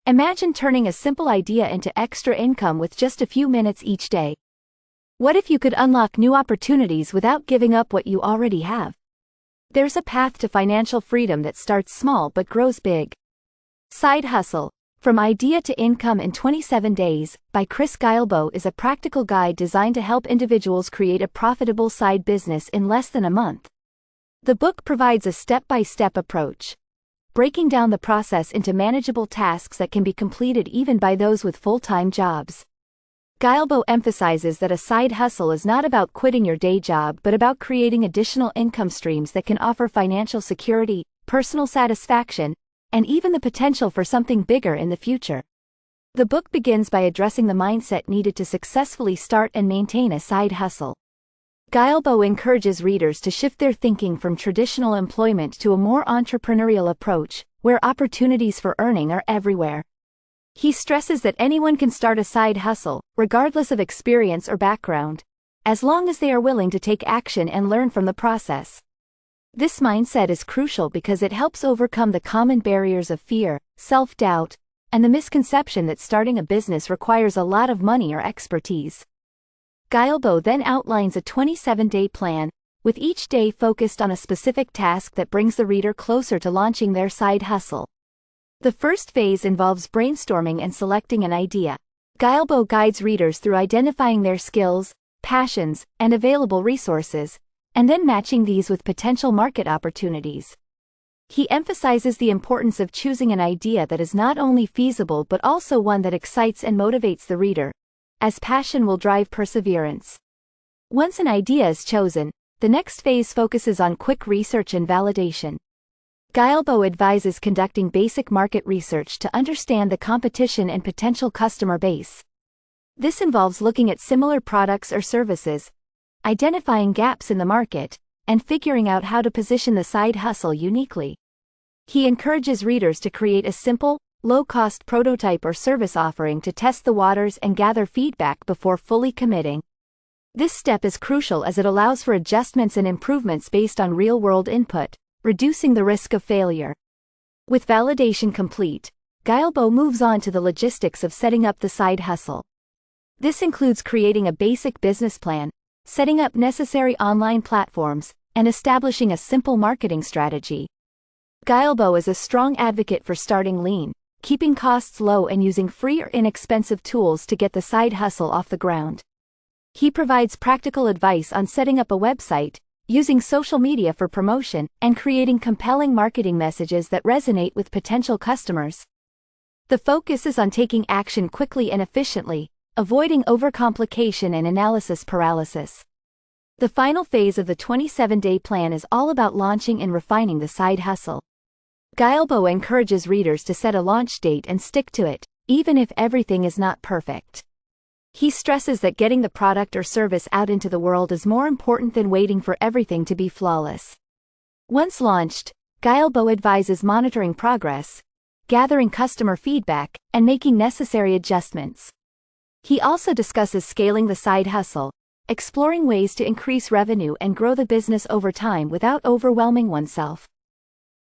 Imagine turning a simple idea into extra income with just a few minutes each day. What if you could unlock new opportunities without giving up what you already have? There's a path to financial freedom that starts small but grows big. Side Hustle, From Idea to Income in 27 Days, by Chris Guillebeau is a practical guide designed to help individuals create a profitable side business in less than a month. The book provides a step-by-step approach, breaking down the process into manageable tasks that can be completed even by those with full-time jobs. Guillebeau emphasizes that a side hustle is not about quitting your day job but about creating additional income streams that can offer financial security, personal satisfaction, and even the potential for something bigger in the future. The book begins by addressing the mindset needed to successfully start and maintain a side hustle. Guillebeau encourages readers to shift their thinking from traditional employment to a more entrepreneurial approach, where opportunities for earning are everywhere. He stresses that anyone can start a side hustle, regardless of experience or background, as long as they are willing to take action and learn from the process. This mindset is crucial because it helps overcome the common barriers of fear, self-doubt, and the misconception that starting a business requires a lot of money or expertise. Guillebeau then outlines a 27-day plan, with each day focused on a specific task that brings the reader closer to launching their side hustle. The first phase involves brainstorming and selecting an idea. Guillebeau guides readers through identifying their skills, passions, and available resources, and then matching these with potential market opportunities. He emphasizes the importance of choosing an idea that is not only feasible but also one that excites and motivates the reader, as passion will drive perseverance. Once an idea is chosen, the next phase focuses on quick research and validation. Guillebeau advises conducting basic market research to understand the competition and potential customer base. This involves looking at similar products or services, identifying gaps in the market, and figuring out how to position the side hustle uniquely. He encourages readers to create a simple, low-cost prototype or service offering to test the waters and gather feedback before fully committing. This step is crucial as it allows for adjustments and improvements based on real-world input, reducing the risk of failure. With validation complete, Guillebeau moves on to the logistics of setting up the side hustle. This includes creating a basic business plan, setting up necessary online platforms, and establishing a simple marketing strategy. Guillebeau is a strong advocate for starting lean, keeping costs low and using free or inexpensive tools to get the side hustle off the ground. He provides practical advice on setting up a website, using social media for promotion, and creating compelling marketing messages that resonate with potential customers. The focus is on taking action quickly and efficiently, avoiding overcomplication and analysis paralysis. The final phase of the 27-day plan is all about launching and refining the side hustle. Guillebeau encourages readers to set a launch date and stick to it, even if everything is not perfect. He stresses that getting the product or service out into the world is more important than waiting for everything to be flawless. Once launched, Guillebeau advises monitoring progress, gathering customer feedback, and making necessary adjustments. He also discusses scaling the side hustle, exploring ways to increase revenue and grow the business over time without overwhelming oneself.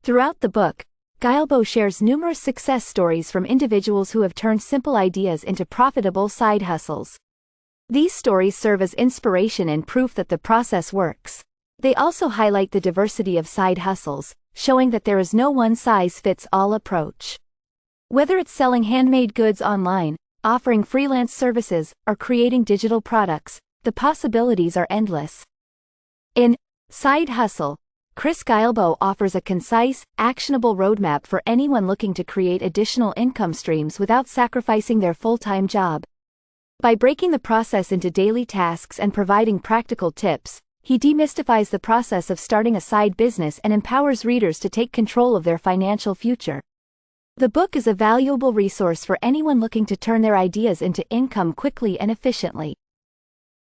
Throughout the book, Guillebeau shares numerous success stories from individuals who have turned simple ideas into profitable side hustles. These stories serve as inspiration and proof that the process works. They also highlight the diversity of side hustles, showing that there is no one-size-fits-all approach. Whether it's selling handmade goods online, offering freelance services, or creating digital products, the possibilities are endless. In Side Hustle, Chris Guillebeau offers a concise, actionable roadmap for anyone looking to create additional income streams without sacrificing their full-time job. By breaking the process into daily tasks and providing practical tips, he demystifies the process of starting a side business and empowers readers to take control of their financial future. The book is a valuable resource for anyone looking to turn their ideas into income quickly and efficiently.